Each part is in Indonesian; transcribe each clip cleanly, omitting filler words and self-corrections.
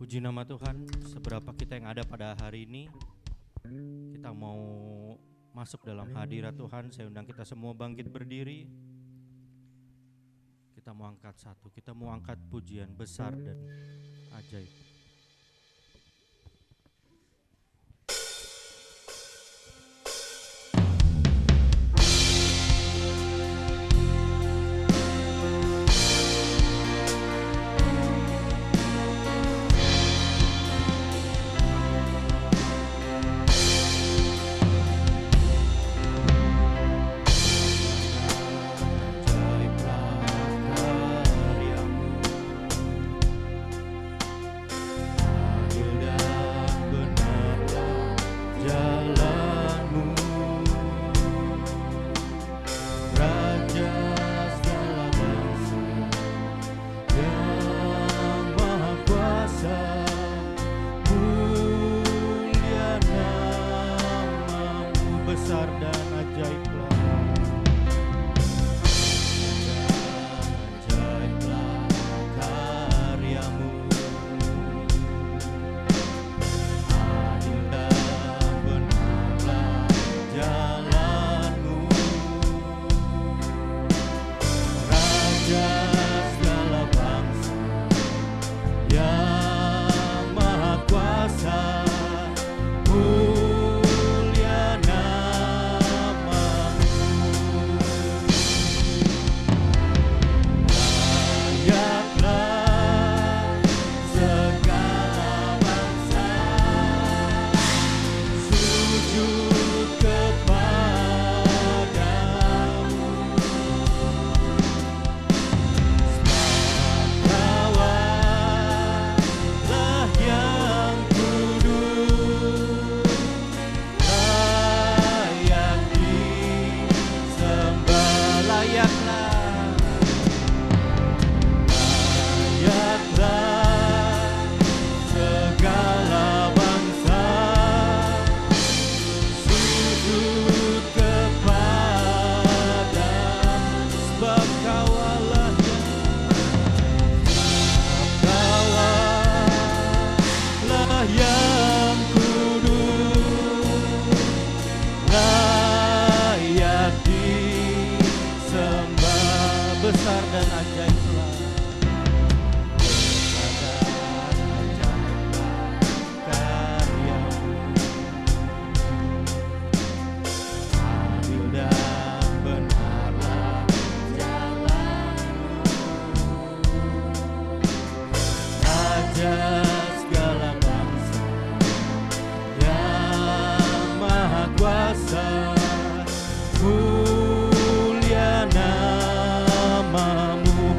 Puji nama Tuhan, seberapa kita yang ada pada hari ini, kita mau masuk dalam hadirat Tuhan. Saya undang kita semua bangkit berdiri. Kita mau angkat satu, kita mau angkat pujian besar dan ajaib.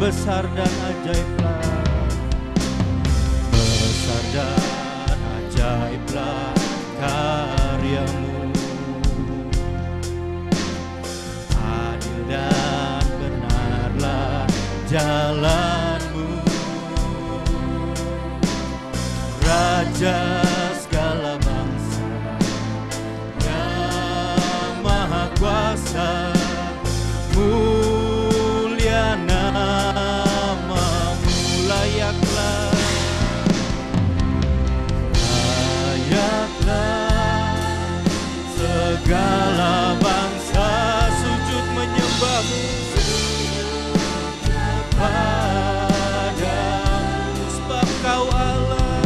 Besar dan ajaiblah, besar dan ajaiblah karyamu, adil dan benarlah jalanmu, Raja segala bangsa yang maha kuasa, mulia namamu, layaklah segala bangsa sujud menyembahmu, kepadamu, sebab kau Allah,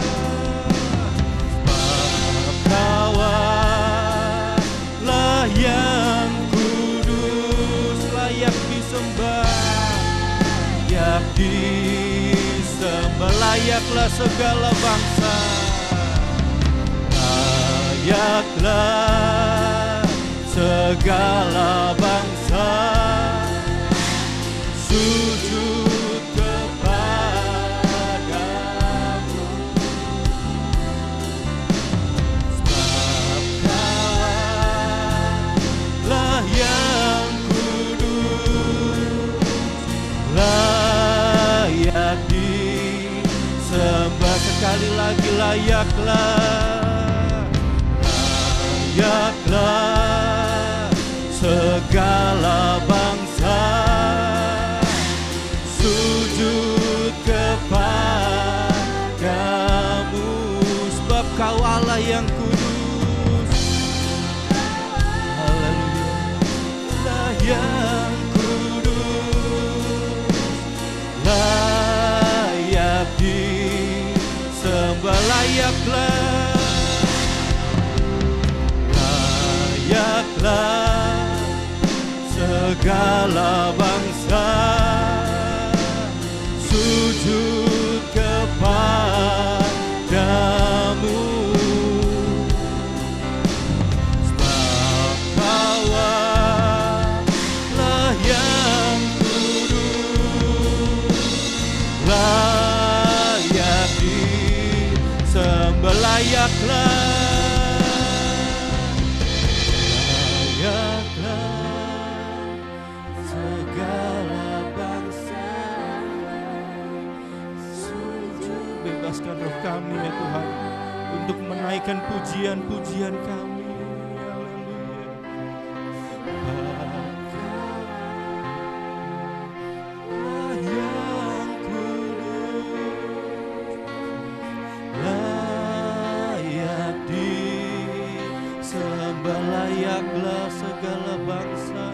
sebab kau Allah yang kudus, layak disembah, layak disembah, layaklah segala bangsa, layaklah segala bangsa sujud kepadamu, sebab Kaulah yang kudus, layak disembah. Sekali lagi, layaklah segala bangsa sujud kepadamu, layaklah, layaklah segala bangsa sujud kepadamu, sebab Kaulah yang kudus, layak disembah, layaklah, bebaskan roh kami ya Tuhan untuk menaikkan pujian-pujian kami. Haleluya. Yang kudus, layak disembah, layaklah segala bangsa.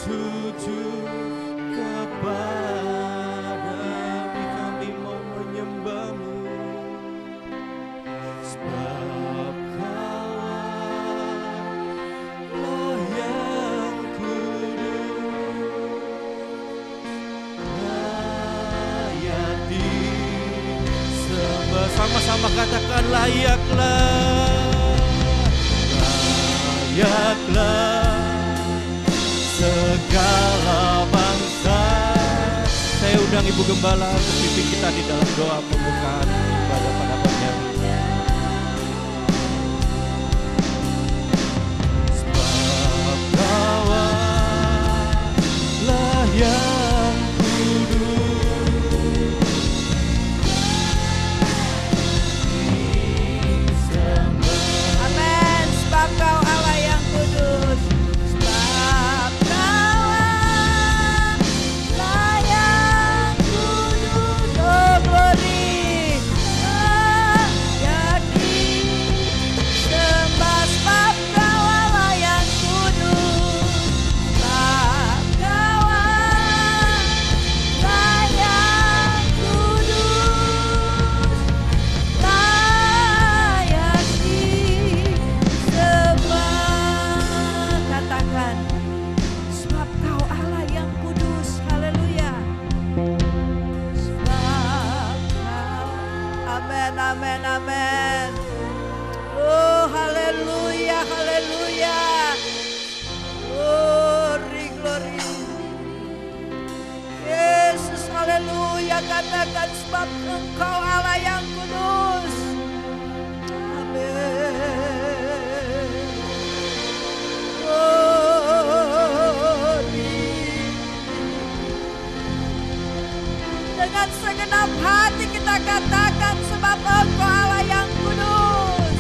Sujud kepadamu, kami mau menyembah-Mu, sebab Kaulah yang kudus, layak disembah. Sama-sama katakan layaklah, layaklah segala bangsa. Saya undang Ibu Gembala untuk pimpin kita di dalam doa pembukaan ibadah pada pagi hari ini. Sebab Kaulah yang kudus, disembah. Amin. Sebab Kau Allah yang kudus. Amin, amin. Oh, haleluya, haleluya. Glory, glory. Yesus, haleluya. Katakan sebab Engkau Allah yang kudus. Amin. Glory. Dengan segenap hati kita katakan sebab Engkau Allah yang kudus.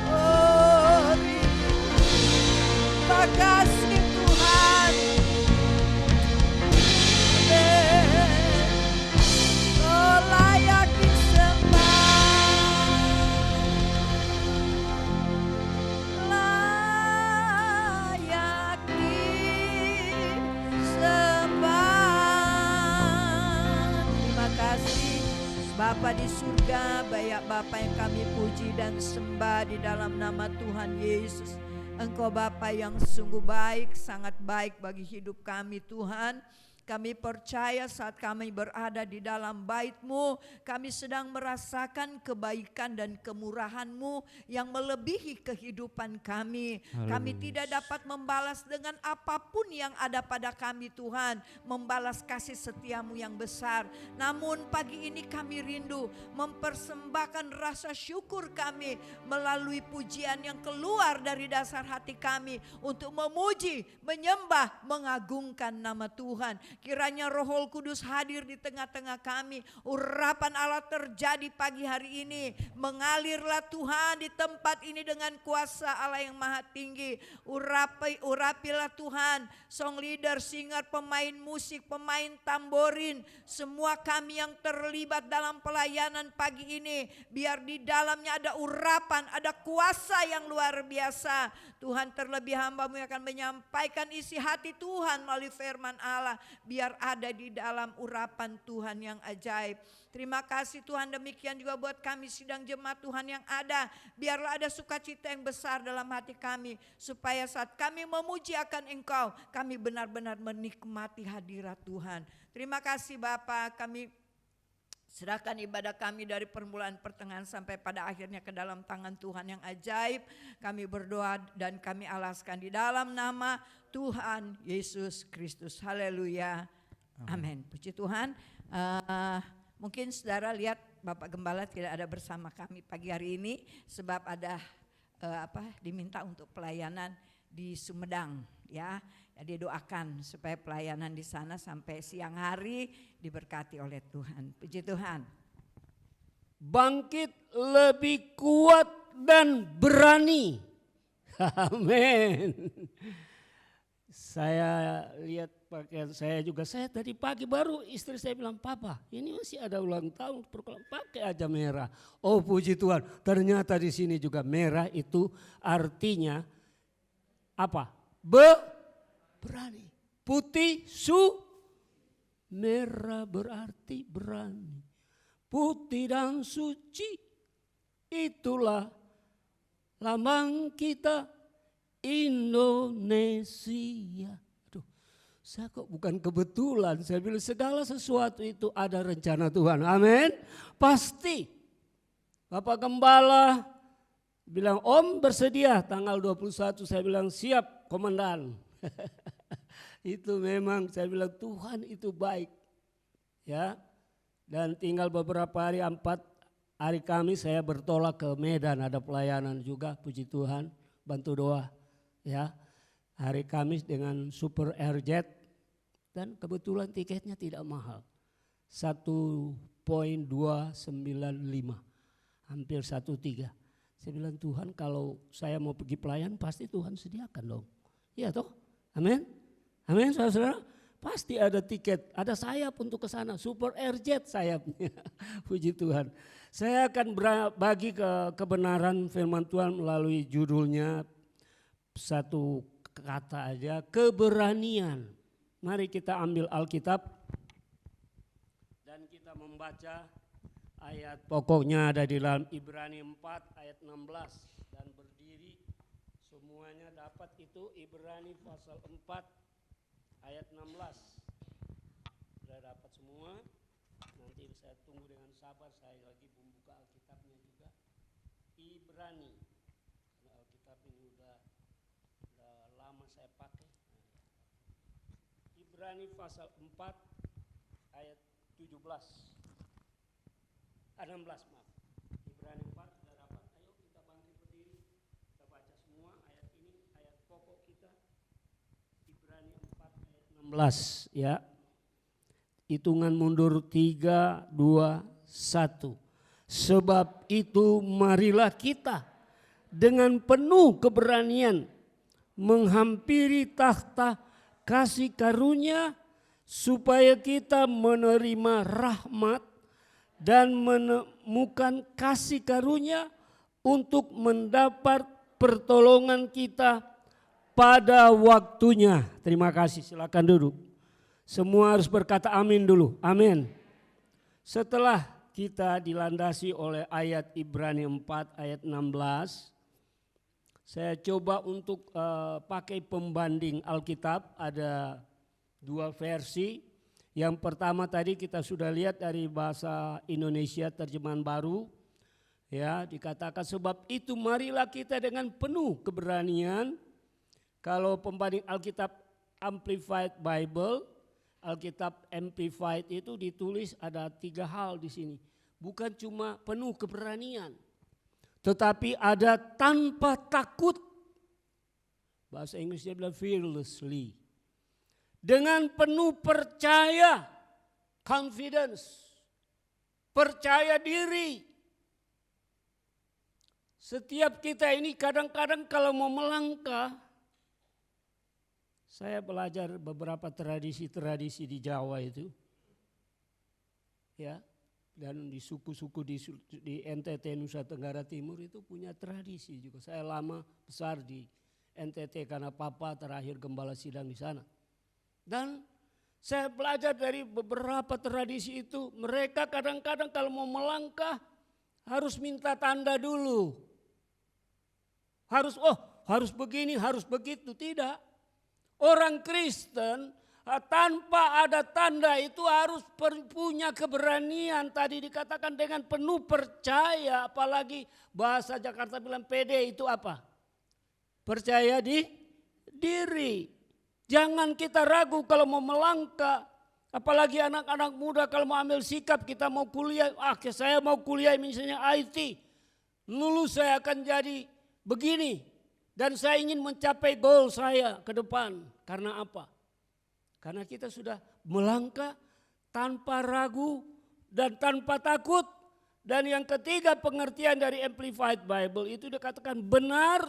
Oh, terima kasih Tuhan. Amen. Oh, layak disembah, layak disembah. Terima kasih Bapa di surga, banyak Bapa yang kami puji dan sembah di dalam nama Tuhan Yesus. Engkau Bapa yang sungguh baik, sangat baik bagi hidup kami Tuhan. Kami percaya saat kami berada di dalam bait-Mu, kami sedang merasakan kebaikan dan kemurahan-Mu yang melebihi kehidupan kami. Kami tidak dapat membalas dengan apapun yang ada pada kami Tuhan, membalas kasih setia-Mu yang besar. Namun pagi ini kami rindu mempersembahkan rasa syukur kami melalui pujian yang keluar dari dasar hati kami untuk memuji, menyembah, mengagungkan nama Tuhan. Kiranya Roh Kudus hadir di tengah-tengah kami. Urapan Allah terjadi pagi hari ini. Mengalirlah Tuhan di tempat ini dengan kuasa Allah yang maha tinggi. Urapilah Tuhan, song leader, singer, pemain musik, pemain tamborin, semua kami yang terlibat dalam pelayanan pagi ini. Biar di dalamnya ada urapan, ada kuasa yang luar biasa. Tuhan, terlebih hamba-Mu yang akan menyampaikan isi hati Tuhan melalui firman Allah. Biar ada di dalam urapan Tuhan yang ajaib. Terima kasih Tuhan, demikian juga buat kami sidang jemaat Tuhan yang ada. Biarlah ada sukacita yang besar dalam hati kami. Supaya saat kami memuji akan Engkau, kami benar-benar menikmati hadirat Tuhan. Terima kasih Bapa, kami serahkan ibadah kami dari permulaan pertengahan sampai pada akhirnya ke dalam tangan Tuhan yang ajaib. Kami berdoa dan kami alaskan di dalam nama Tuhan Yesus Kristus. Haleluya. Amin. Puji Tuhan. Mungkin saudara lihat Bapak Gembala tidak ada bersama kami pagi hari ini sebab ada diminta untuk pelayanan di Sumedang ya. Jadi doakan supaya pelayanan di sana sampai siang hari diberkati oleh Tuhan. Puji Tuhan. Bangkit lebih kuat dan berani. Amin. Saya lihat pakaian saya juga. Saya tadi pagi baru istri saya bilang, Papa ini masih ada ulang tahun, pakai aja merah. Oh puji Tuhan, ternyata di sini juga merah itu artinya apa? Berani. Putih merah berarti berani. Putih dan suci itulah lambang kita Indonesia. Aduh, saya kok bukan kebetulan. Saya bilang segala sesuatu itu ada rencana Tuhan. Amin. Pasti. Bapak Gembala bilang, Om bersedia tanggal 21. Saya bilang siap komandan. Itu memang saya bilang Tuhan itu baik. Ya. Dan tinggal beberapa hari, 4 hari Kamis saya bertolak ke Medan. Ada pelayanan juga, puji Tuhan. Bantu doa. Ya, hari Kamis dengan Super Airjet dan kebetulan tiketnya tidak mahal, 1.295, hampir 1.3. Saya bilang Tuhan kalau saya mau pergi pelayan pasti Tuhan sediakan dong. Iya toh, amin, amin saudara-saudara. Pasti ada tiket, ada sayap untuk ke sana, Super Airjet sayapnya, puji Tuhan. Saya akan bagi kebenaran firman Tuhan melalui judulnya. Satu kata aja, keberanian. Mari kita ambil Alkitab dan kita membaca ayat pokoknya ada di dalam Ibrani 4 ayat 16 dan berdiri semuanya dapat itu Ibrani pasal 4 ayat 16. Sudah dapat semua? Nanti saya tunggu dengan sabar, saya lagi membuka Alkitabnya juga. Ibrani. Karena Alkitab ini udah lama saya pakai. Ibrani pasal 4 ayat 16 maaf. Ibrani 4 sudah dapat. Ayo kita bangkit berdiri. Kita baca semua ayat ini, ayat pokok kita. Ibrani 4 ayat 16 ya. Hitungan mundur 3, 2, 1. Sebab itu marilah kita dengan penuh keberanian menghampiri takhta kasih karunia supaya kita menerima rahmat dan menemukan kasih karunia untuk mendapat pertolongan kita pada waktunya. Terima kasih, silakan duduk. Semua harus berkata amin dulu, amin. Setelah kita dilandasi oleh ayat Ibrani 4 ayat 16, saya coba untuk pakai pembanding Alkitab, ada 2 versi. Yang pertama tadi kita sudah lihat dari bahasa Indonesia terjemahan baru. Ya, dikatakan sebab itu marilah kita dengan penuh keberanian. Kalau pembanding Alkitab Amplified Bible, Alkitab Amplified itu ditulis ada 3 hal di sini. Bukan cuma penuh keberanian, tetapi ada tanpa takut. Bahasa Inggrisnya bilang fearlessly. dengan penuh percaya, confidence, percaya diri. Setiap kita ini kadang-kadang kalau mau melangkah, saya belajar beberapa tradisi-tradisi di Jawa itu, ya, dan di suku-suku di NTT Nusa Tenggara Timur itu punya tradisi juga. Saya lama besar di NTT karena papa terakhir gembala sidang di sana. Dan saya belajar dari beberapa tradisi itu, mereka kadang-kadang kalau mau melangkah harus minta tanda dulu. Harus begini, harus begitu. Tidak. Orang Kristen tanpa ada tanda itu harus punya keberanian. Tadi dikatakan dengan penuh percaya, apalagi bahasa Jakarta bilang pede itu apa? Percaya diri. Jangan kita ragu kalau mau melangkah. Apalagi anak-anak muda kalau mau ambil sikap, kita mau kuliah. Saya mau kuliah misalnya IT. Lulus saya akan jadi begini. Dan saya ingin mencapai goal saya ke depan. Karena apa? Karena kita sudah melangkah tanpa ragu dan tanpa takut. Dan yang ketiga pengertian dari Amplified Bible itu dikatakan benar,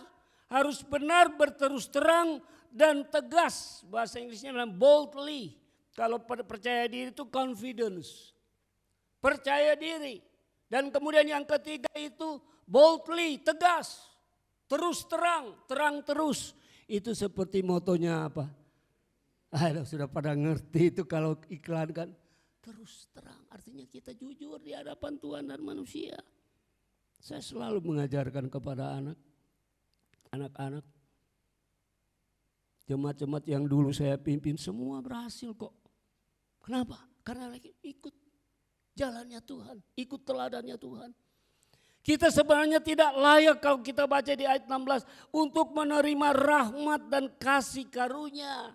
harus benar, berterus terang dan tegas. Bahasa Inggrisnya bilang boldly. Kalau percaya diri itu confidence. Percaya diri. Dan kemudian yang ketiga itu boldly, tegas. Terus terang, terang terus. Itu seperti motonya apa? Sudah pada ngerti itu kalau iklan kan. Terus terang, artinya kita jujur di hadapan Tuhan dan manusia. Saya selalu mengajarkan kepada anak-anak. Jemaat-jemaat yang dulu saya pimpin semua berhasil kok. Kenapa? Karena lagi ikut jalannya Tuhan, ikut teladannya Tuhan. Kita sebenarnya tidak layak kalau kita baca di ayat 16 untuk menerima rahmat dan kasih karunia.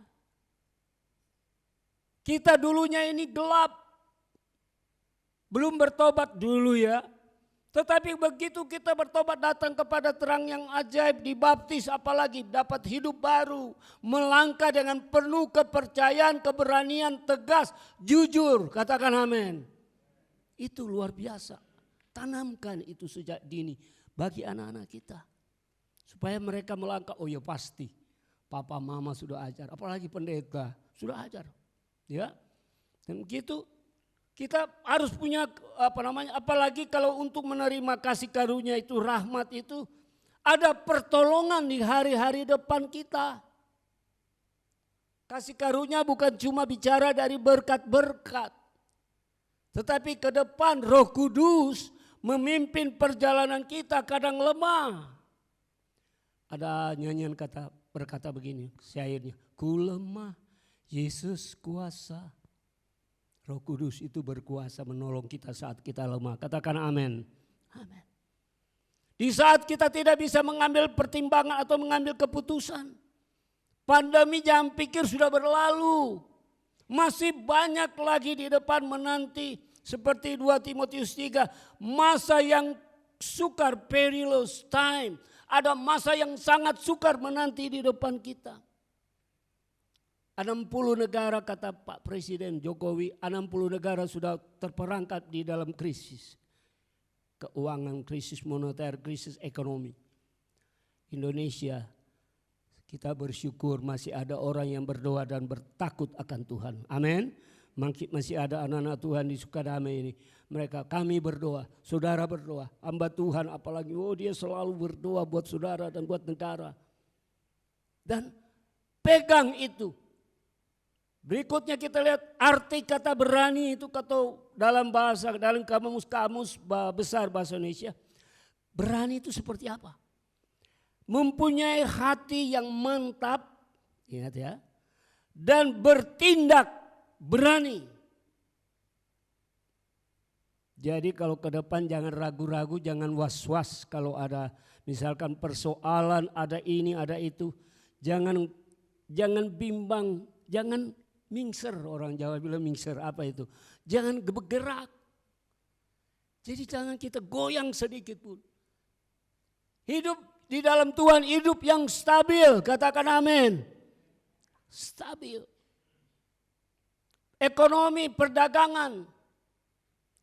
Kita dulunya ini gelap. Belum bertobat dulu ya. Tetapi begitu kita bertobat datang kepada terang yang ajaib, dibaptis apalagi dapat hidup baru. Melangkah dengan penuh kepercayaan, keberanian, tegas, jujur. Katakan amin. Itu luar biasa. Tanamkan itu sejak dini bagi anak-anak kita. Supaya mereka melangkah, oh ya pasti papa mama sudah ajar. Apalagi pendeta sudah ajar. Ya, dan begitu kita harus punya apalagi kalau untuk menerima kasih karunia itu, rahmat itu, ada pertolongan di hari-hari depan kita. Kasih karunia bukan cuma bicara dari berkat-berkat, tetapi ke depan Roh Kudus memimpin perjalanan kita kadang lemah. Ada nyanyian berkata begini, syairnya, ku lemah, Yesus kuasa. Roh Kudus itu berkuasa menolong kita saat kita lemah. Katakan amin. Amin. Di saat kita tidak bisa mengambil pertimbangan atau mengambil keputusan. Pandemi jangan pikir sudah berlalu. Masih banyak lagi di depan menanti. Seperti 2 Timotius 3. Masa yang sukar, perilous time. Ada masa yang sangat sukar menanti di depan kita. 60 negara kata Pak Presiden Jokowi, 60 negara sudah terperangkap di dalam krisis. Keuangan, krisis moneter, krisis ekonomi. Indonesia, kita bersyukur masih ada orang yang berdoa dan bertakut akan Tuhan. Amin. Masih ada anak-anak Tuhan di Sukadamai ini. Kami berdoa, saudara berdoa. Hamba Tuhan apalagi, dia selalu berdoa buat saudara dan buat negara. Dan pegang itu. Berikutnya kita lihat arti kata berani itu dalam kamus besar bahasa Indonesia. Berani itu seperti apa? Mempunyai hati yang mantap, ingat ya, dan bertindak berani. Jadi kalau ke depan jangan ragu-ragu, jangan was-was kalau ada misalkan persoalan, ada ini, ada itu. Jangan bimbang, jangan mingser, orang Jawa bilang mingser, apa itu? Jangan bergerak. Jadi jangan kita goyang sedikit pun. Hidup di dalam Tuhan, hidup yang stabil, katakan amin. Stabil. ekonomi, perdagangan.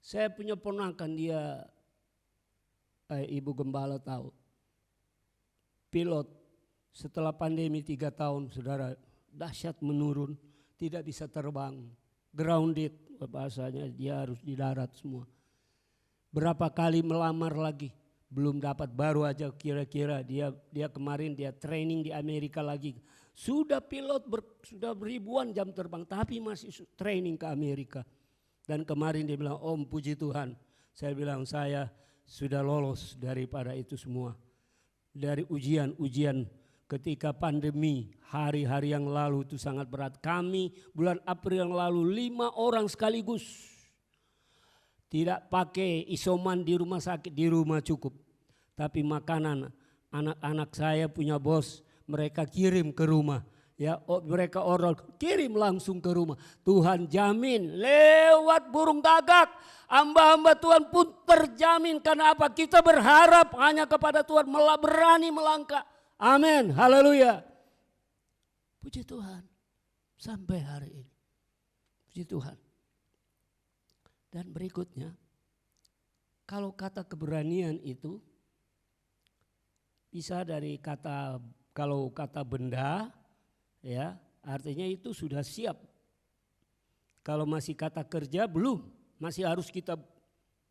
Saya punya ponakan dia, Ibu Gembala tahu, pilot. Setelah pandemi 3 tahun, saudara, dahsyat menurun, tidak bisa terbang, grounded bahasanya, dia harus di darat semua. Berapa kali melamar lagi, belum dapat, baru aja kira-kira dia kemarin dia training di Amerika lagi. Sudah pilot sudah ribuan jam terbang tapi masih training ke Amerika. Dan kemarin dia bilang, Om puji Tuhan. Saya bilang saya sudah lolos daripada itu semua. Dari ujian ketika pandemi hari-hari yang lalu itu sangat berat. Kami bulan April yang lalu 5 orang sekaligus. Tidak pakai isoman di rumah sakit, di rumah cukup. Tapi makanan anak-anak saya punya bos, mereka kirim ke rumah. Ya, mereka order kirim langsung ke rumah. Tuhan jamin lewat burung gagak. Hamba-hamba Tuhan pun terjamin. Karena apa? Kita berharap hanya kepada Tuhan, berani melangkah. Amin, haleluya. Puji Tuhan sampai hari ini. Puji Tuhan. Dan berikutnya, kalau kata keberanian itu bisa dari kata, kalau kata benda, ya artinya itu sudah siap. Kalau masih kata kerja belum, masih harus kita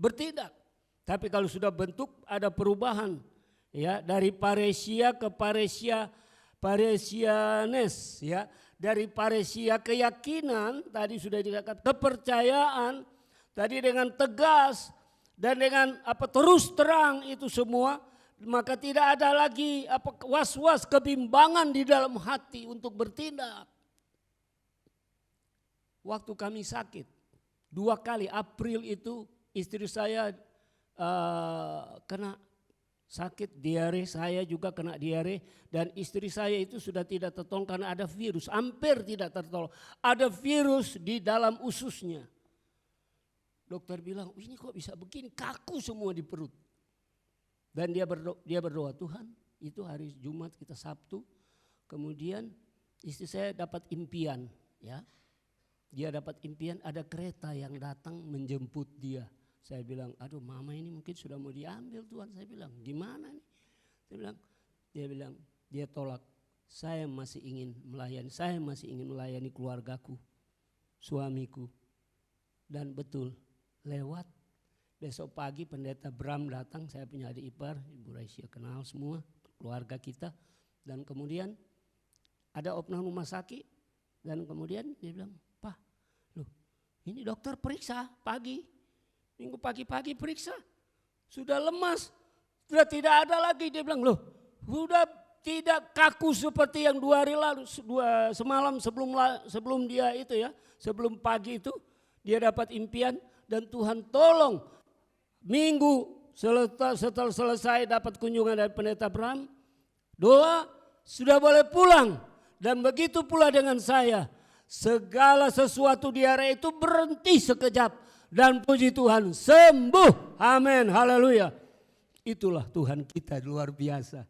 bertindak. Tapi kalau sudah bentuk ada perubahan, ya dari paresia ke paresianes, ya dari paresia keyakinan tadi sudah dikatakan, kepercayaan tadi dengan tegas dan dengan terus terang itu semua. Maka tidak ada lagi was-was, kebimbangan di dalam hati untuk bertindak. Waktu kami sakit 2 kali, April itu istri saya kena sakit diare, saya juga kena diare, dan istri saya itu sudah tidak tertolong karena ada virus, hampir tidak tertolong. Ada virus di dalam ususnya. Dokter bilang, ini kok bisa begini, kaku semua di perut. Dan dia berdoa, Tuhan, itu hari Jumat, kita Sabtu. Kemudian istri saya dapat impian, ya. Dia dapat impian ada kereta yang datang menjemput dia. Saya bilang, aduh mama ini mungkin sudah mau diambil Tuhan. Saya bilang, gimana nih? Dia tolak. Saya masih ingin melayani keluargaku, suamiku. Dan betul, lewat. Besok pagi pendeta Bram datang, saya punya adik ipar, Ibu Raisya kenal semua, keluarga kita. Dan kemudian ada opname rumah sakit, dan kemudian dia bilang, Pak, loh ini dokter periksa pagi, minggu pagi-pagi periksa, sudah lemas, sudah tidak ada lagi. Dia bilang, loh sudah tidak kaku seperti yang 2 hari lalu, semalam sebelum dia itu ya, sebelum pagi itu dia dapat impian dan Tuhan tolong. Minggu setelah selesai dapat kunjungan dari pendeta Bram, doa sudah boleh pulang. Dan begitu pula dengan saya, segala sesuatu di area itu berhenti sekejap. Dan puji Tuhan sembuh, amin, haleluya. Itulah Tuhan kita luar biasa.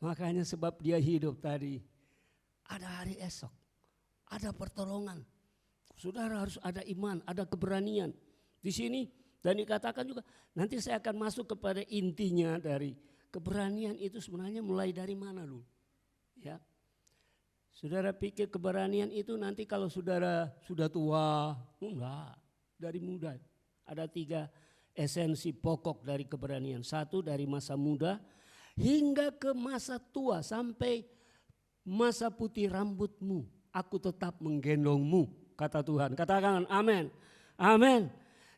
Makanya sebab dia hidup tadi, ada hari esok, ada pertolongan. Saudara harus ada iman, ada keberanian. Di sini dan dikatakan juga nanti saya akan masuk kepada intinya dari keberanian itu sebenarnya mulai dari mana dulu. Ya. Saudara pikir keberanian itu nanti kalau saudara sudah tua? Enggak, dari muda. Ada 3 esensi pokok dari keberanian. 1 dari masa muda hingga ke masa tua sampai masa putih rambutmu. Aku tetap menggendongmu, kata Tuhan. Katakan amin. Amin.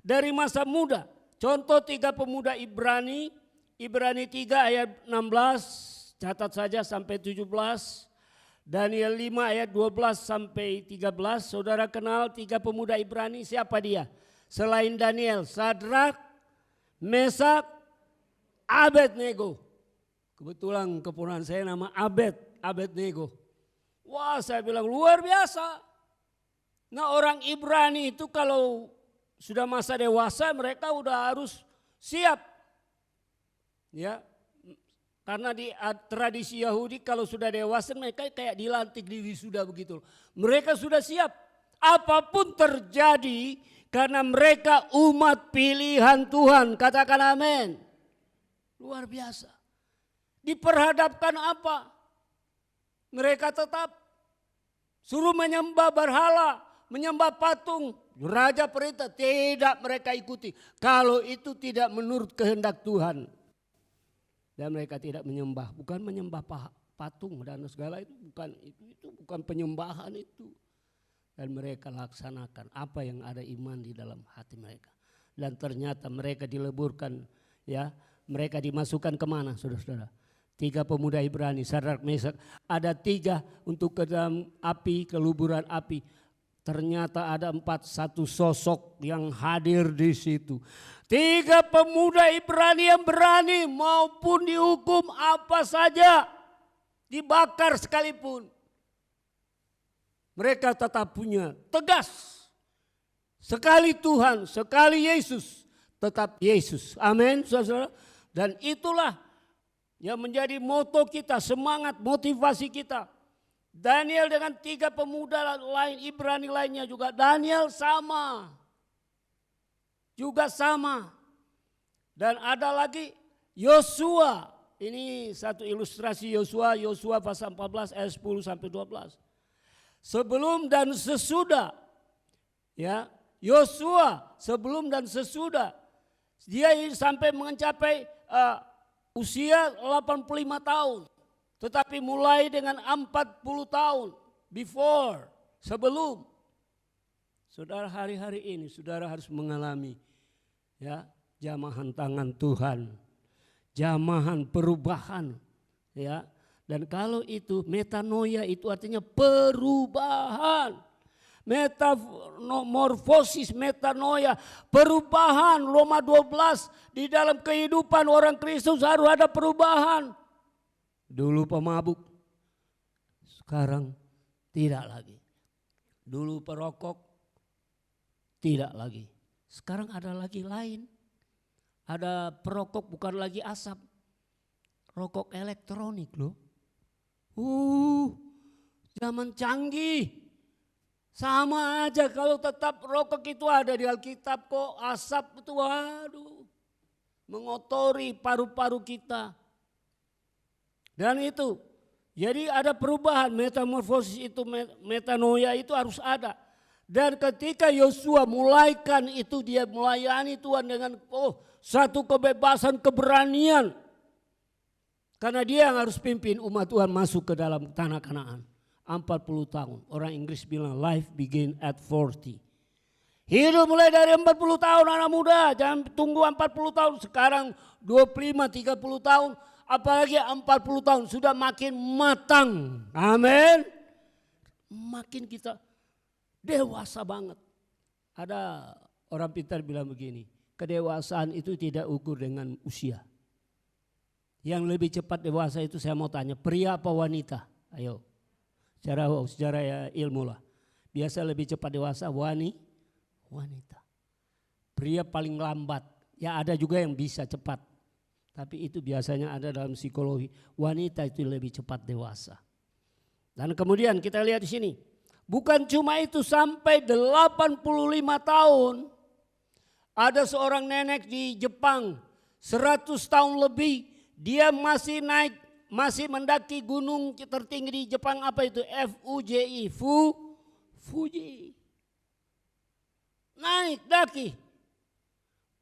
Dari masa muda, contoh 3 pemuda Ibrani 3 ayat 16, catat saja sampai 17. Daniel 5 ayat 12 sampai 13, saudara kenal 3 pemuda Ibrani, siapa dia? Selain Daniel, Sadrak, Mesak, Abednego. Kebetulan keponakan saya nama Abednego. Wah, saya bilang luar biasa. Nah, orang Ibrani itu kalau sudah masa dewasa mereka udah harus siap. Ya. Karena di tradisi Yahudi kalau sudah dewasa mereka kayak dilantik di wisuda begitu. Mereka sudah siap. apapun terjadi karena mereka umat pilihan Tuhan. Katakan amin. Luar biasa. Diperhadapkan apa? Mereka tetap suruh menyembah berhala, menyembah patung. Raja perintah tidak mereka ikuti. Kalau itu tidak menurut kehendak Tuhan. Dan mereka tidak menyembah. Bukan menyembah patung dan segala itu bukan penyembahan itu. Dan mereka laksanakan apa yang ada iman di dalam hati mereka. Dan ternyata mereka dileburkan, ya, mereka dimasukkan kemana, saudara-saudara? 3 pemuda Ibrani, Sadrak, Mesak, ada 3 untuk ke dalam api, keluburan api. Ternyata ada 1 sosok yang hadir di situ. 3 pemuda Ibrani yang berani maupun dihukum apa saja, dibakar sekalipun. Mereka tetap punya tegas. Sekali Tuhan, sekali Yesus, tetap Yesus. Amin, saudara. Dan itulah yang menjadi moto kita, semangat, motivasi kita. Daniel dengan 3 pemuda lain, Ibrani lainnya juga. Daniel sama. Juga sama. Dan ada lagi Yosua. Ini satu ilustrasi Yosua pasal 14 ayat 10 sampai 12. Sebelum dan sesudah, ya, Yosua sebelum dan sesudah, dia sampai mencapai usia 85 tahun. Tetapi mulai dengan 40 tahun, before, sebelum. Saudara, hari-hari ini saudara harus mengalami, ya, jamahan tangan Tuhan, jamahan perubahan, ya. Dan kalau itu metanoia itu artinya perubahan. Metamorfosis, metanoia, perubahan. Roma 12, di dalam kehidupan orang Kristus harus ada perubahan. Dulu pemabuk, sekarang tidak lagi. Dulu perokok, tidak lagi. Sekarang ada lagi lain. Ada perokok bukan lagi asap, rokok elektronik loh. Zaman canggih. Sama aja kalau tetap rokok itu ada di Alkitab kok. Asap itu waduh, mengotori paru-paru kita. Dan itu, jadi ada perubahan, metamorfosis itu, metanoia itu harus ada. Dan ketika Yosua mulaikan itu, dia melayani Tuhan dengan satu kebebasan, keberanian. Karena dia yang harus pimpin umat Tuhan masuk ke dalam tanah Kanaan. 40 tahun. Orang Inggris bilang life begin at 40. Hidup mulai dari 40 tahun anak muda. Jangan tunggu 40 tahun. Sekarang 25, 30 tahun. Apalagi 40 tahun. Sudah makin matang. Amin. Makin kita dewasa banget. Ada orang pintar bilang begini. Kedewasaan itu tidak ukur dengan usia. Yang lebih cepat dewasa itu saya mau tanya, pria apa wanita? Ayo, secara ya ilmu lah. Biasa lebih cepat dewasa wanita. Pria paling lambat, ya ada juga yang bisa cepat. Tapi itu biasanya ada dalam psikologi. Wanita itu lebih cepat dewasa. Dan kemudian kita lihat di sini. Bukan cuma itu, sampai 85 tahun. Ada seorang nenek di Jepang, 100 tahun lebih. Dia masih naik, masih mendaki gunung tertinggi di Jepang, apa itu? Fuji. Fuji. Naik, daki.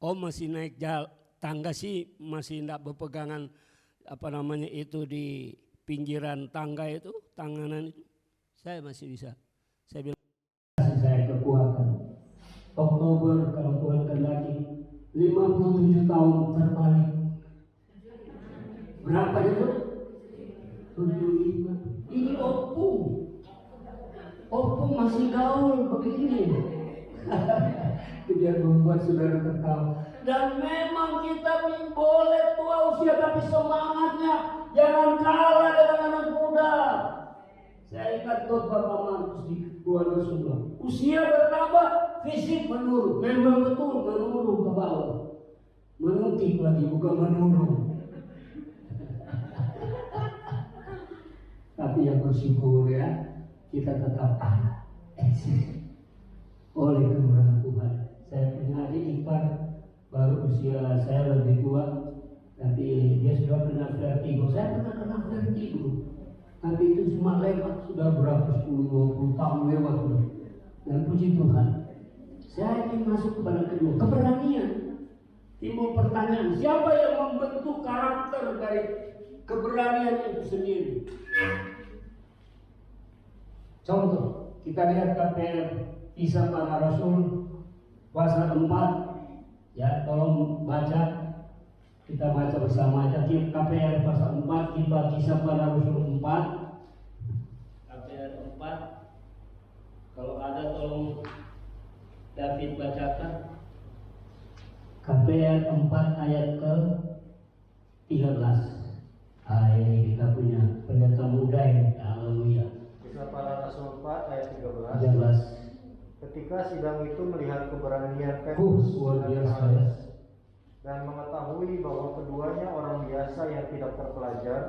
Masih naik tangga sih, masih tidak berpegangan di pinggiran tangga itu, tanganan itu. Saya masih bisa. Saya bilang, saya kekuatan. Oktober kalau Tuhan kehendaki 57 tahun terbalik. Berapa itu? 75. Ini opung masih gaul begini. Biar membuat saudara tertawa. Dan memang kita boleh tua usia tapi semangatnya jangan kalah dengan anak muda. Saya ingat Bapak Markus di keluarga sebelah. Usia bertambah, fisik menurun. Memang betul menurun ke bawah. Menukik lagi bukan menurun. Tapi yang bersyukur ya, kita tetap ada, eksis. oleh kemurahan Tuhan. Saya punya adik ipar baru usia saya lebih tua, tapi dia sudah kena vertigo. Saya pernah kena vertigo, tapi itu semua lewat, sudah berapa 10-20 tahun lewat sudah. Dan puji Tuhan, saya ingin masuk kepada kedua, keberanian. Timbul pertanyaan, siapa yang membentuk karakter dari keberanian itu sendiri? Contoh, kita lihat KPR Kisah Para Rasul pasal 4. Ya, tolong baca. Kita baca bersama aja KPR pasal 4, kita Kisah Para Rasul 4. KPR 4. Kalau ada tolong David bacakan. KPR 4 ayat ke 13. Ini kita punya pendeta muda ini. Haleluya. Kisah Para Rasul 4 ayat 13. 13. Ketika sidang itu melihat keberanian Petrus Luar dan biasa. Yohanes dan mengetahui bahwa keduanya orang biasa yang tidak terpelajar,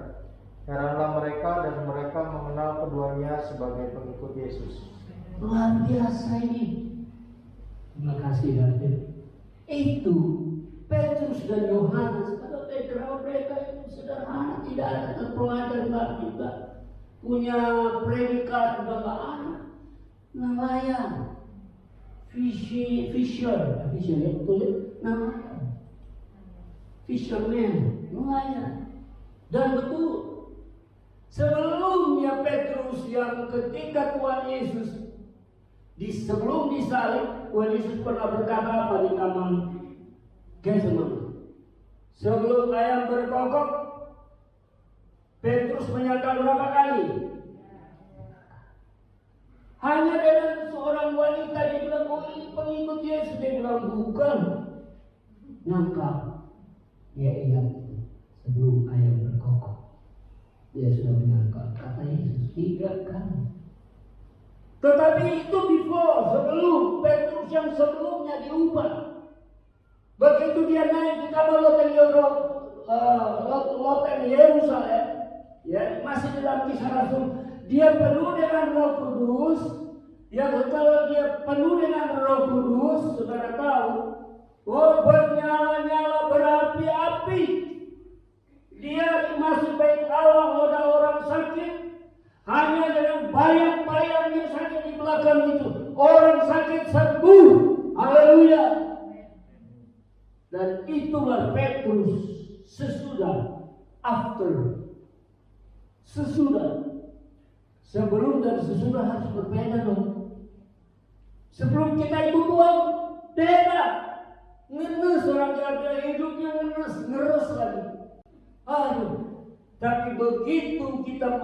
heranlah mereka dan mereka mengenal keduanya sebagai pengikut Yesus. Luar biasa ini. Terima kasih David. Itu Petrus dan Yohanes, kalau background mereka itu sederhana, tidak ada terpelajar, enggak juga punya predikat, juga enggak ada. Nelayan, fisher ya betul ya, nelayan, fisherman, nelayan. Dan betul, sebelumnya Petrus yang ketika Tuhan Yesus sebelum disalib, Tuhan Yesus pernah berkata apa di taman Getsemani? Sebelum ayam berkokok, Petrus menyangkal berapa kali? Hanya dengan seorang wanita dia bilang, oh ini pengikut Yesus. Dia bilang bukan. Nyangkal. Dia ingat sebelum ayam berkokok, dia sudah menyangkal kata Yesus 3 kali. Tetapi itu sebelum Petrus yang sebelumnya diubah. Begitu dia naik di kapal loteng Yerusalem, ya masih dalam Kisah Rasul, dia penuh dengan Roh Kudus. Ya kalau dia penuh dengan Roh Kudus, saudara tahu, bernyala-nyala berapi-api. Dia masuk bait Allah, ada orang sakit. Hanya dengan bayang-bayang yang sakit di belakang itu, orang sakit sembuh. Haleluya. Dan itulah Petrus sesudah, sesudah. Sebelum dan sesudah harus berbeda dong. Sebelum kita ikut Tuhan, beda. Ngenes orang bilang hidupnya ngeres lagi. Aduh. Tapi begitu kita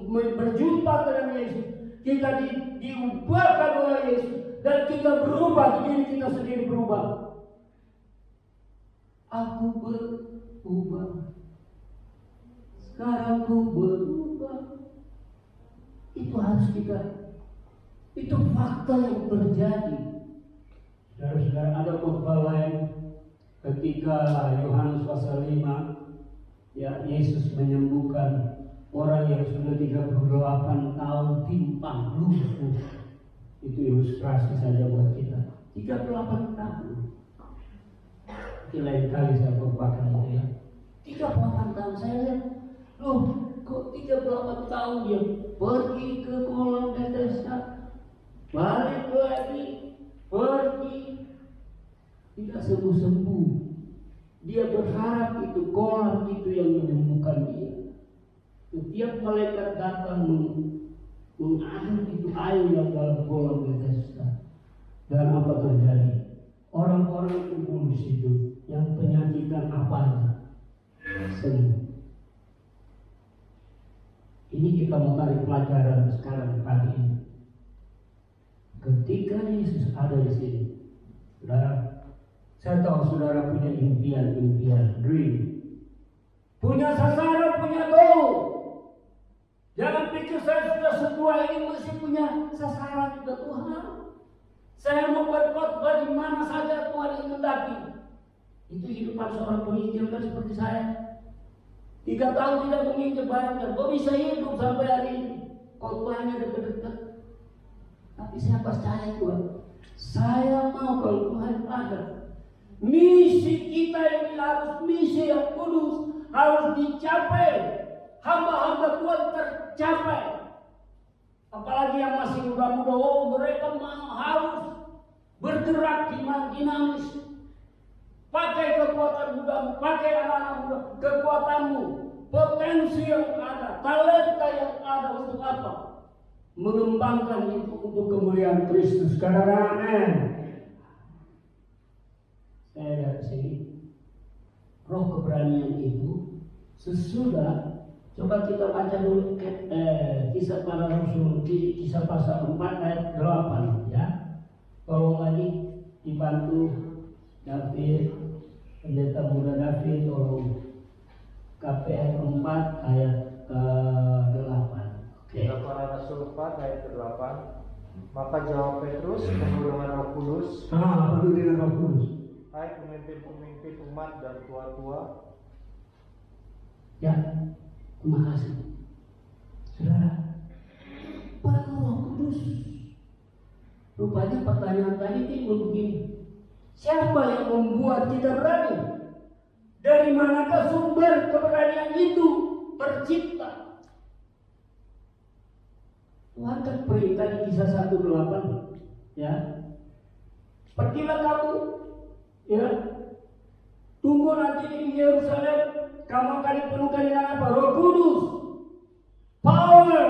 berjumpa dengan Yesus, kita diubahkan oleh Yesus dan kita berubah, diri kita sendiri berubah. Aku berubah, sekarang aku berubah. Itu harus itu fakta yang terjadi. Saudara-saudara, ada khotbah lain ketika Yohanes pasal 5, ya Yesus menyembuhkan orang yang sudah 38 tahun timpang lumpuh. Itu ilustrasi saja buat kita. 38 tahun. Itu lain kali saya khotbahkan ya. 38 tahun saya lihat, loh kok 38 tahun dia pergi ke kolam Bethesda, balik lagi, pergi, tidak sembuh-sembuh. Dia berharap itu kolam itu yang menyembuhkan dia. Setiap malaikat datang mengaduk itu air yang dalam kolam Bethesda. Dan apa terjadi? Orang-orang kumpul di situ yang penyakitan apanya sembuh. Ini kita mau tarik pelajaran sekarang pagi ini. Ketika Yesus ada di sini, saudara, saya tahu saudara punya impian, dream, punya sasaran, punya goal. Jangan pikir saya sudah setua ini masih punya sasaran juga Tuhan. Saya mau berkhotbah di mana saja Tuhan menghendaki. Itu hidupan seorang penginjil kan seperti saya. 3 tahun tidak menginjil, bayangkan, kok bisa hidup sampai hari ini? Khotbahnya dekat-dekat. Tapi saya percaya Tuhan, Saya mau kalau Tuhan ada. Misi kita ini harus misi yang kudus, harus dicapai. Hamba-hamba Tuhan tercapai. Apalagi yang masih muda-muda, mereka harus bergerak dinamis. Pakai kekuatan mudamu, pakai anak-anak muda, kekuatanmu, potensi yang ada, talenta yang ada untuk apa? Mengembangkan itu untuk kemuliaan Kristus. Katakan amin. Saya lihat sini, roh keberanian itu sesudah, coba kita baca dulu kisah para rasul, kisah pasal 4 ayat 8 ya. Tolong lagi dibantu David, pendeta muda David, tolong KPR 4 ayat ke-8. Kisah para rasul 4 ayat ke-8. Maka jawab Petrus penuh dengan Roh Kudus. Penuh dengan Roh Kudus. Hai pemimpin-pemimpin umat dan tua-tua. Ya, terima kasih. Saudara, penuh Roh Kudus. Rupanya pertanyaan tadi timbul begini. Siapa yang membuat kita berani? Dari manakah sumber keberanian itu tercipta? Tuhan kan perintah di kisah 1:8 ya. Pergilah kamu ya. Tunggu nanti di Yerusalem, kamu akan dipenuhkan dengan apa? Roh Kudus. Power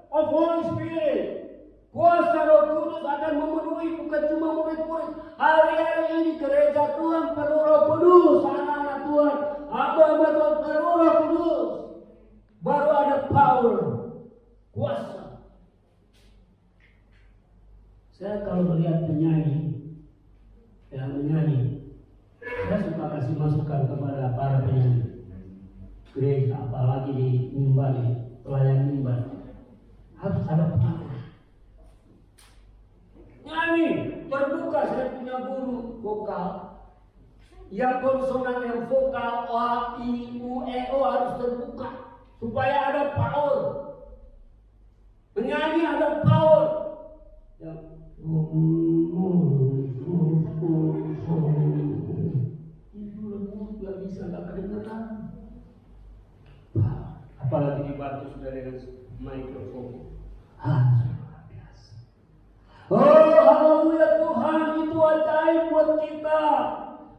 of Holy Spirit. Kuasa Roh Kudus akan memenuhi bukan cuma murid-murid. Hari-hari ini gereja Tuhan penuh Roh Kudus, anak-anak Tuhan, hamba-hamba Tuhan penuh Roh Kudus. Baru ada power, kuasa. Saya kalau melihat penyanyi, saya suka kasih masukan kepada para penyanyi gereja, apalagi di mimbar, pelayan mimbar, harus ada power. Nyanyi, terbuka. Saya punya guru vokal. Yang konsonan yang vokal A, I, U, E, O harus terbuka supaya ada power. Penyanyi ada power. Yang itu lembut, gak bisa, gak kedengeran. Apalagi dibantu sudah dengan mikrofon. Oh haleluya, Tuhan itu ajaib buat kita.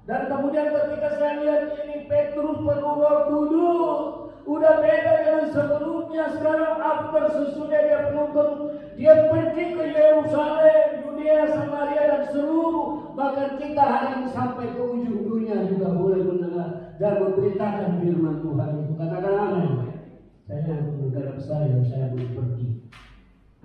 Dan kemudian ketika saya lihat ini Petrus penuh Roh Kudus, udah beda dengan sebelumnya. Sekarang after sesudah dia penuh Kudus, dia pergi ke Yerusalem, Yudea, Samaria dan seluruh, bahkan kita hari ini sampai ke ujung dunia juga boleh mendengar dan memberitakan firman Tuhan itu. Katakan amin. Saya negara besar yang saya belum pergi.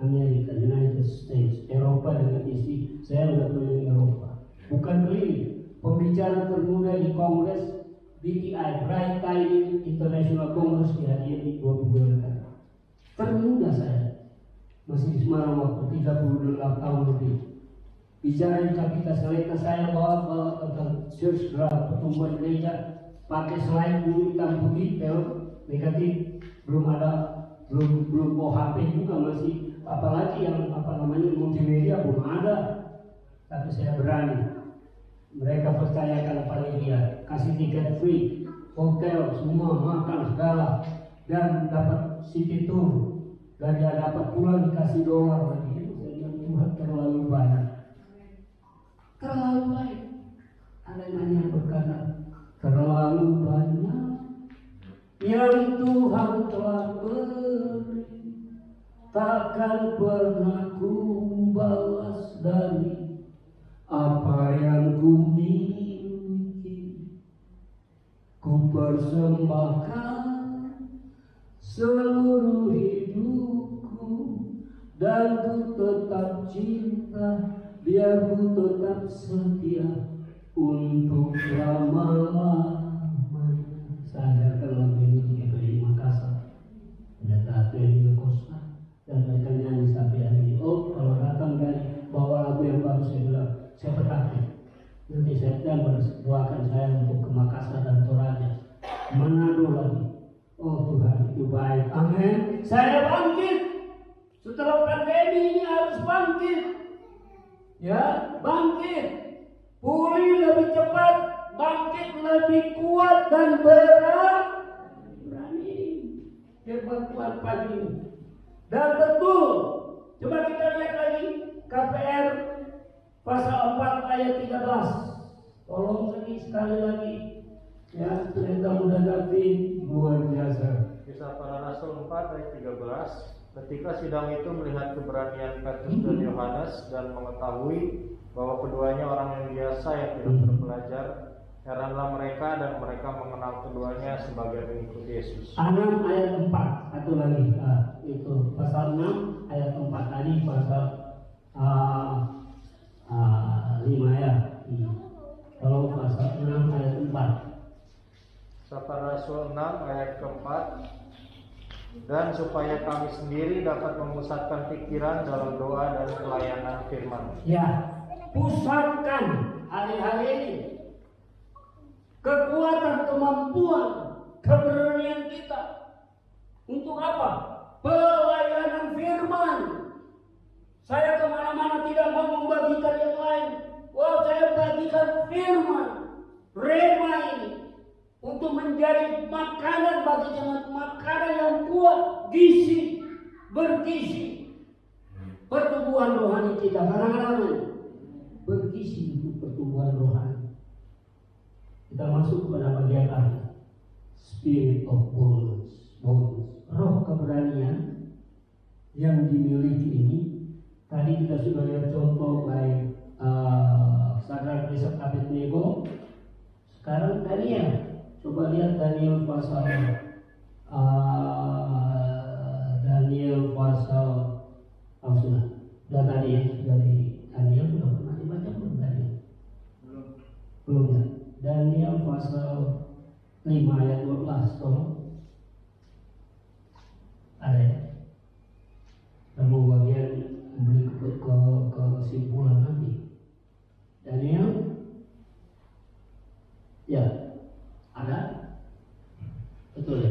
Amerika, United States, Eropa dengan isi, saya sudah keliling Eropa. Bukan keliling, pembicara termuda di Kongres BTI, Bright Tide International Congress dihadiri 2 bulan lalu. Termuda saya, masih di Semarang waktu 38 tahun lebih. Bicara di Kapita Seleka, saya bawa tentang church drive, pertumbuhan gereja, pakai slide dulu hitam putih, negatif, belum OHP juga masih. Apalagi yang multimedia belum ada, tapi saya berani. Mereka percayakan pada dia, kasih tiket free, hotel semua, makan segala, dan dapat city tour, dan dia dapat pulang dikasih dolar lagi. Saya bilang Tuhan terlalu banyak, terlalu baik. Ada yang berkata terlalu banyak yang Tuhan telah beri. Takkan pernah ku balas dari apa yang ku miliki. Ku persembahkan seluruh hidupku dan ku tetap cinta, biar ku tetap setia untuk lama-lamanya. Saya akan lagu ini di Makassar, pendeta Antonio Costa. Dan mereka nyanyi sampai hari ini. Oh, kalau datang dan bawa lagu yang baru, saya bilang, saya berkati. Nanti September doakan saya untuk ke Makassar dan Toraja, Manado lagi. Oh Tuhan itu baik, amin. Saya bangkit. Setelah pandemi ini harus bangkit. Ya, bangkit, pulih lebih cepat, bangkit lebih kuat dan berani. Firman Tuhan pagi ini. Dan betul, coba kita lihat lagi KPR pasal 4 ayat 13. Tolong sekali lagi. Ya, cerita muda David luar biasa. Kisah Para Rasul 4 ayat 13. Ketika sidang itu melihat keberanian Petrus dan Yohanes dan mengetahui bahwa keduanya orang yang biasa yang tidak terpelajar, heranlah mereka dan mereka mengenal keduanya sebagai pengikut Yesus. 6 ayat 4, satu lagi. Itu pasal 6 ayat 4 tadi pasal 5 ya. Kalau pasal 6 ayat 4. Para Rasul 6 ayat keempat. Dan supaya kami sendiri dapat memusatkan pikiran dalam doa dan pelayanan firman. Ya, pusatkan hari-hari ini kekuatan, kemampuan, keberanian kita untuk apa? Pelayanan firman. Saya kemana-mana tidak mau membagikan yang lain. Wah, saya bagikan firman, rema ini untuk menjadi makanan bagi jemaat, makanan yang kuat, gizi, bergizi, pertumbuhan rohani kita. Kadang-kadang bergizi untuk pertumbuhan rohani. Kita masuk pada bagian akhir, spirit of boldness, roh keberanian yang dimiliki ini. Tadi kita sudah lihat contoh baik Sadrak, Meshach, Abednego. Sekarang Daniel. Coba lihat Daniel pasal sudah. Dan tadi ya, sudah di Daniel sudah pernah dibaca belum Daniel? Belum ya. Daniel pasal 5 ayat 12, tolong. Ada ya? Dan mau bagian beli ke kesimpulan nanti. Daniel, ya. Ada? Betul ya?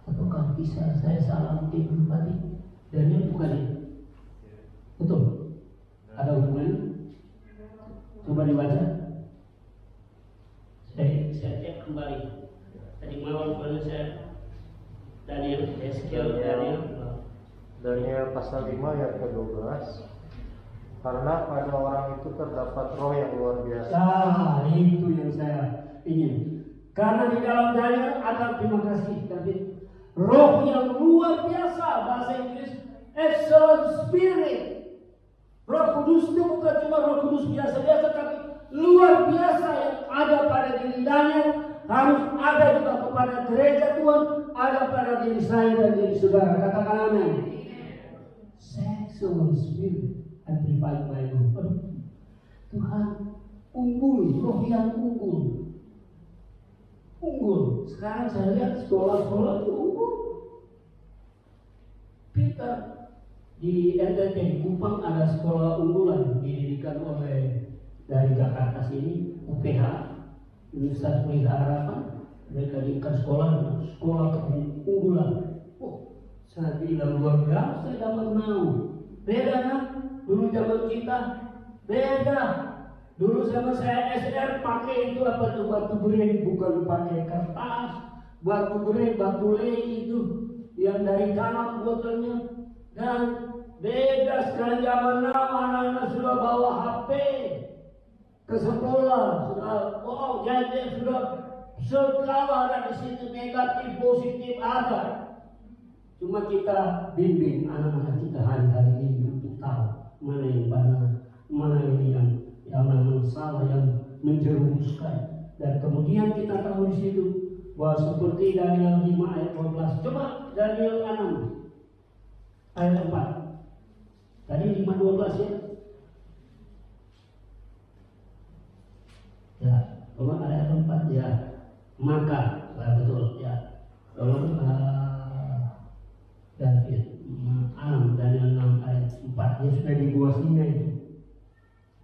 Ataukah bisa saya salah mungkin tadi? Daniel bukan ya? Betul? Ada hubungan? Coba dibaca. Saya cek kembali. Tadi malam pernah saya Daniel pasal 5 ayat ke-12. Karena pada orang itu terdapat roh yang luar biasa. Itu yang saya ingin. Karena di dalam Daniel ada, terima kasih David, roh yang luar biasa, bahasa Inggris excellent spirit. Roh Kudus itu bukan cuma Roh Kudus biasa-biasa, tapi luar biasa yang ada pada diri Daniel harus ada juga kepada gereja Tuhan, ada pada diri saya dan diri saudara. Katakan amin. Excellent spirit. Amplified Bible. Tuhan unggul, roh yang unggul. Sekarang saya lihat sekolah-sekolah itu unggul. Peter di NTT di Kupang ada sekolah unggulan didirikan oleh dari Jakarta sini, UPH, Universitas Pelita Harapan. Mereka dirikan sekolah keunggulan. Saya bilang luar biasa zaman now. Beda kan? Dulu zaman kita beda. Dulu zaman saya SR pakai itu apa tuh, batu bering, bukan pakai kertas. Batu bering, batu lei itu yang dari kanan botolnya. Dan beda sekarang zaman now, anak-anak sudah bawa HP ke sekolah, sudah jadi sudah segala ada di situ, negatif, positif ada. Cuma kita bimbing anak-anak kita hari-hari ini untuk tahu mana yang benar, mana yang memang salah, yang menjerumuskan. Dan kemudian kita tahu di situ bahwa seperti Daniel 5 ayat 12. Coba Daniel 6 ayat 4. Tadi 5:12 ya. Ya, coba ayat 4 ya. Maka, betul ya. Tolong David, Daniel 6 ayat 4. Dia sudah di bawah sini itu.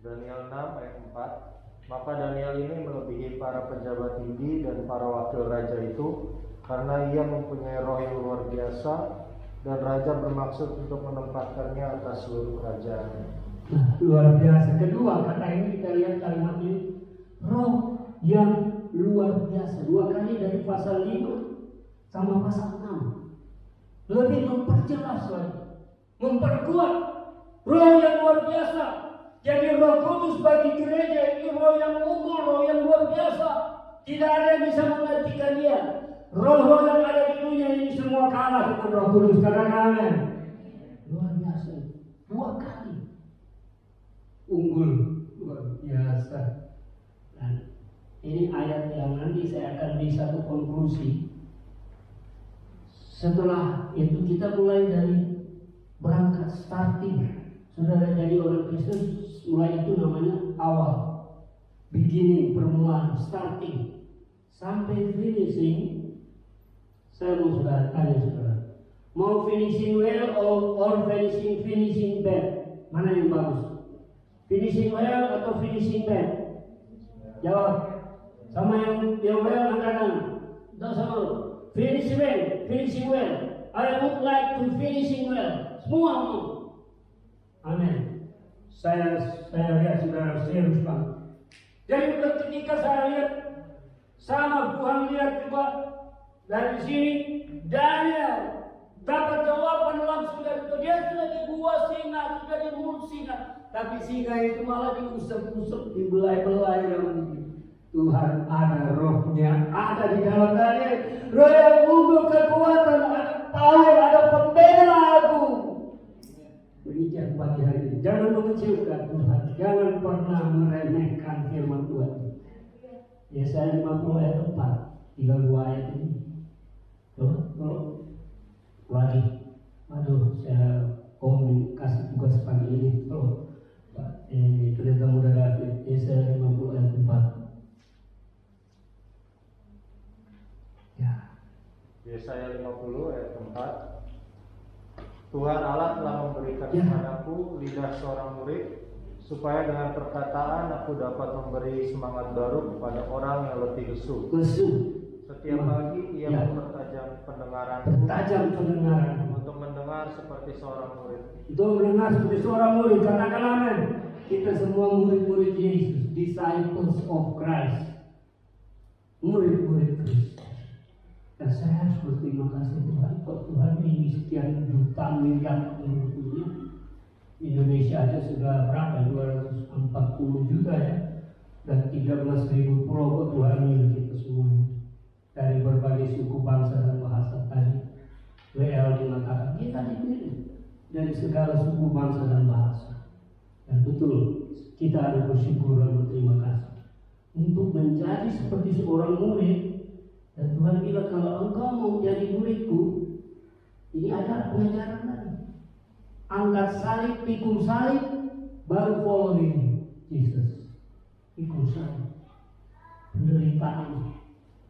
Daniel 6 ayat 4. Maka Daniel ini melebihi para pejabat tinggi dan para wakil raja itu, karena ia mempunyai roh yang luar biasa dan Raja bermaksud untuk menempatkannya atas seluruh kerajaan. Nah, luar biasa. Kedua kata ini kita lihat kalimat ini, roh yang luar biasa. 2 kali dari pasal 5 sama pasal 6. Lebih memperjelas lagi, memperkuat roh yang luar biasa. Jadi Roh Kudus bagi gereja ini roh yang unggul, roh yang luar biasa. Tidak ada yang bisa menggantikan dia. Roh-roh yang ada di dunia ini semua kalah dengan Roh Kudus. Katakan amin. Luar biasa. 2 kali unggul, luar biasa. Nah, ini ayat yang nanti saya akan di satu konklusi. Setelah itu kita mulai dari berangkat starting. Saudara jadi orang Kristen, mulai itu namanya awal, beginning, permulaan, starting, sampai finishing. Saya mau saudara tanya saudara, mau finishing well or finishing bad? Mana yang bagus? Finishing well atau finishing bad? Jawab. Sama yang well angkat tangan. Tidak sama. Finishing well. I would like to finishing well. Semua mau. Amin. Saya lihat saudara serius banget. Jadi ketika saya lihat, sama Tuhan lihat juga dari sini, Daniel dapat jawaban langsung dari itu. Dia sudah di gua singa, sudah di mulut singa, tapi singa itu malah diusap-usap, dibelai-belai yang Tuhan ada rohnya, ada di dalam Daniel. Roh yang unggul kekuatan, ada power, ada pembela aku. Demikian pagi hari ini. Jangan mengecilkan Tuhan. Jangan pernah meremehkan firman Tuhan. Yesaya 50 ayat 4. Tinggal 2 ayat ini. Tuh, lagi. Aduh, saya kasih tugas pagi ini. Tuh, pendeta muda David. Yesaya 50 ayat 4. Ya. Yesaya 50 ayat 4. Tuhan Allah telah memberikan kepadaku lidah seorang murid, supaya dengan perkataan aku dapat memberi semangat baru kepada orang yang letih lesu. Setiap pagi ia mempertajam pendengaranku untuk mendengar seperti seorang murid. Itu mendengar seperti seorang murid. Katakan amin. Kita semua murid-murid Yesus, disciples of Christ, murid-murid Kristus. Dan saya harus berterima kasih Tuhan. Kok Tuhan ini sekian juta miliar penduduk dunia, Indonesia aja sudah berapa? 240 juta ya. Dan 13.000 pulau. Kok Tuhan milih kita semua dari berbagai suku, bangsa dan bahasa tadi. WL mengatakan kita dipilih dari segala suku, bangsa dan bahasa. Dan betul, kita harus bersyukur dan berterima kasih untuk menjadi seperti seorang murid. Dan Tuhan bilang, kalau engkau mau jadi muridku, ini ada pengajaran lagi. Angkat salib, pikul salib, baru following Jesus. Pikul salib, penderitaan,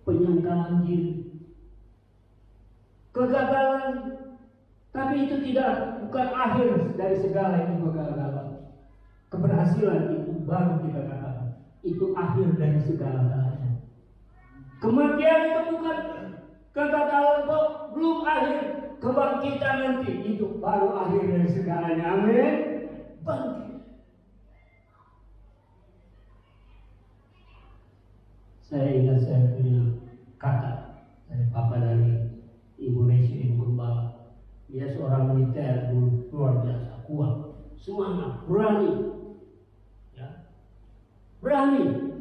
penyangkalan diri, kegagalan. Tapi itu bukan akhir dari segala itu kegagalan. Keberhasilan itu baru kita katakan, itu akhir dari segala-galanya. Kematian itu bukan kegagalan, kok belum akhir. Kebangkitan nanti itu baru akhir dari segalanya. Amin. Bangkit. Saya ingat saya punya kakak dari papa dari ibu Resi, ibu Gembala. Dia seorang militer luar biasa, kuat, semangat, berani, ya, berani.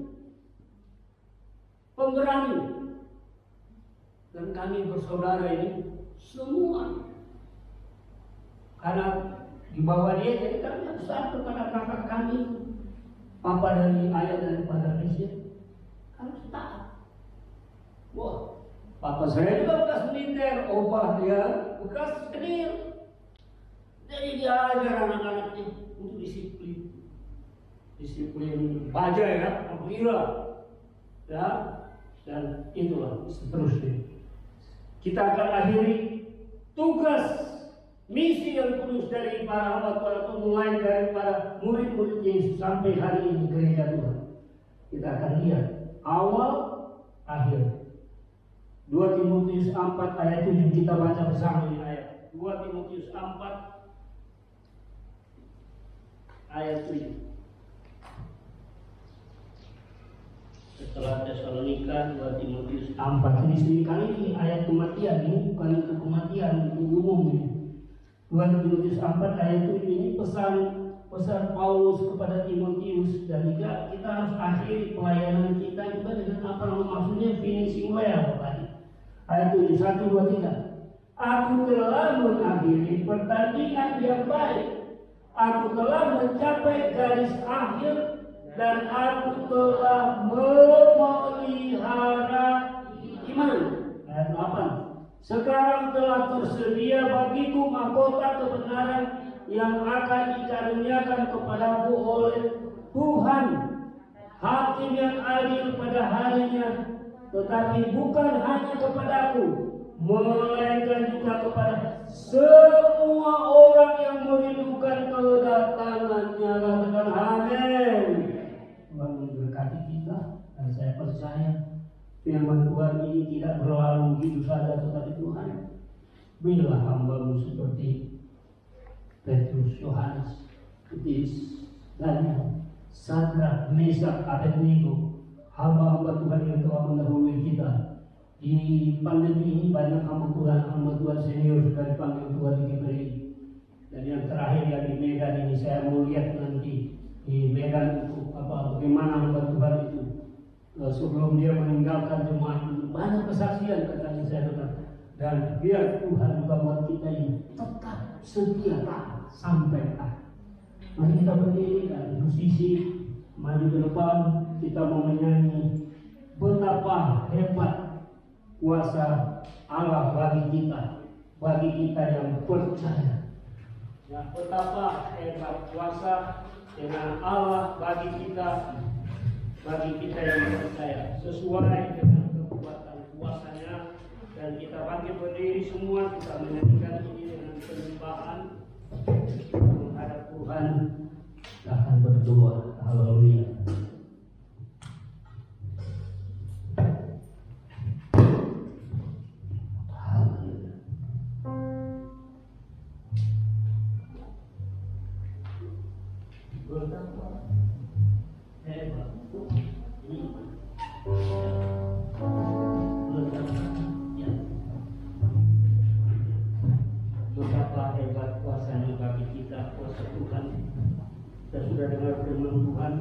Pemberani. Dan kami bersaudara ini semua karena di bawah dia, jadi kami harus taat kepada kakak kami, papa dari ayah daripada Indonesia, harus taat. Wah, papa saya juga bekas militer, opah dia bekas kedil. Jadi dia ajar anak-anaknya untuk disiplin baja ya, gila, ya. Dan itulah seterusnya. Kita akan akhiri tugas misi yang kudus dari para hamba Tuhan, atau mulai dari para murid-murid Yesus sampai hari ini gereja Tuhan. Kita akan lihat awal akhir. 2 Timotius 4 ayat 7 kita baca bersama ini ayat. 2 Timotius 4 ayat 7. Setelah Tesalonika 2 Timotius 4. Ini kali ini ayat kematian, ini bukan kematian, itu umumnya. 2 Timotius 4 ayat 7 ini pesan Paulus kepada Timotius, dan juga kita harus akhiri pelayanan kita juga dengan apa maksudnya finishing well tadi. Ayat 7, 1, 2, 3. Aku telah mengakhiri pertandingan yang baik. Aku telah mencapai garis akhir dan aku telah memelihara iman. Ayat 8. Sekarang telah tersedia bagiku mahkota kebenaran yang akan dikaruniakan kepadaku oleh Tuhan, Hakim yang adil pada harinya, tetapi bukan hanya kepadaku, melainkan juga kepada semua orang yang merindukan kedatangannya. Katakan amin. Tuhan memberkati kita, dan saya percaya firman Tuhan ini tidak berlalu begitu saja, tetapi Tuhan, berilah hamba-Mu seperti Petrus, Yohanes, Yesus, Daniel, Sadrak, Mesak, Abednego, hamba-hamba Tuhan yang telah mendahului kita. Di pandemi ini banyak hamba Tuhan senior sudah dipanggil Tuhan di GPRI. Dan yang terakhir yang di Medan ini, saya mau lihat nanti di Medan untuk bagaimana hamba Tuhan itu sebelum dia meninggalkan jemaat. Banyak kesaksian katanya saya dengar. Dan biar Tuhan juga buat kita ini tetap setia taat sampai akhir. Mari kita berdiri dan musisi maju ke depan, kita mau menyanyi betapa hebat kuasa Allah bagi kita yang percaya. Ya, betapa hebat kuasa dengan Allah bagi kita yang percaya, sesuai dengan kekuatan kuasanya. Dan kita bangkit berdiri semua, kita menyanyikan ini dengan penyembahan menghadap Tuhan. Kita akan berdoa. Haleluya. Betapa hebat betapa hebat kuasanya bagi kita, kuasa Tuhan. Kita sudah dengar firman Tuhan.